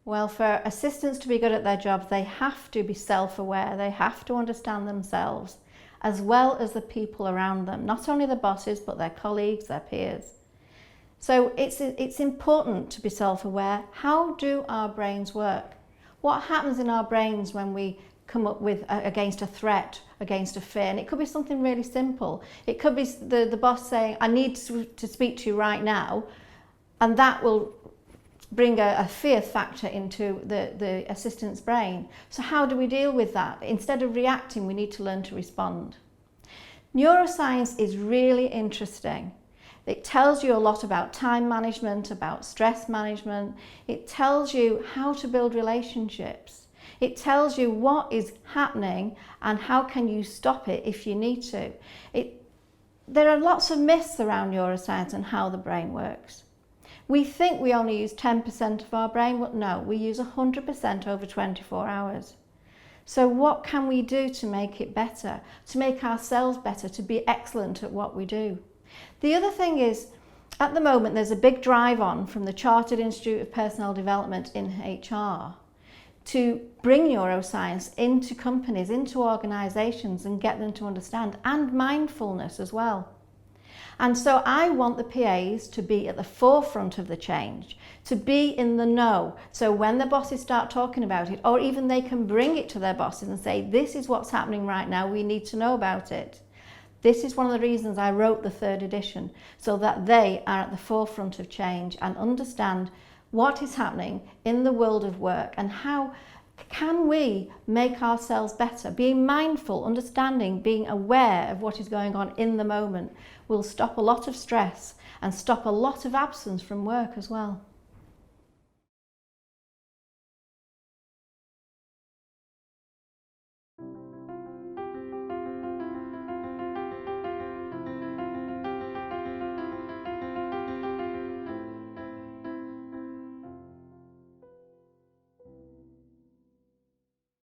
Well, for assistants to be good at their jobs, they have to be self-aware. They have to understand themselves as well as the people around them, not only the bosses, but their colleagues, their peers. So it's important to be self-aware. How do our brains work? What happens in our brains when we come up with against a threat, against a fear? And it could be something really simple. It could be the boss saying, I need to speak to you right now, and that will bring a fear factor into the assistant's brain. So how do we deal with that? Instead of reacting, we need to learn to respond. Neuroscience is really interesting. It tells you a lot about time management, about stress management. It tells you how to build relationships. It tells you what is happening and how can you stop it if you need to. There are lots of myths around neuroscience and how the brain works. We think we only use 10% of our brain, but no, we use 100% over 24 hours. So what can we do to make it better, to make ourselves better, to be excellent at what we do? The other thing is, at the moment, there's a big drive on from the Chartered Institute of Personnel Development in HR to bring neuroscience into companies, into organisations, and get them to understand, and mindfulness as well. And so I want the PAs to be at the forefront of the change, to be in the know. So when the bosses start talking about it, or even they can bring it to their bosses and say, this is what's happening right now, we need to know about it. This is one of the reasons I wrote the 3rd edition, so that they are at the forefront of change and understand what is happening in the world of work and how can we make ourselves better. Being mindful, understanding, being aware of what is going on in the moment will stop a lot of stress and stop a lot of absence from work as well.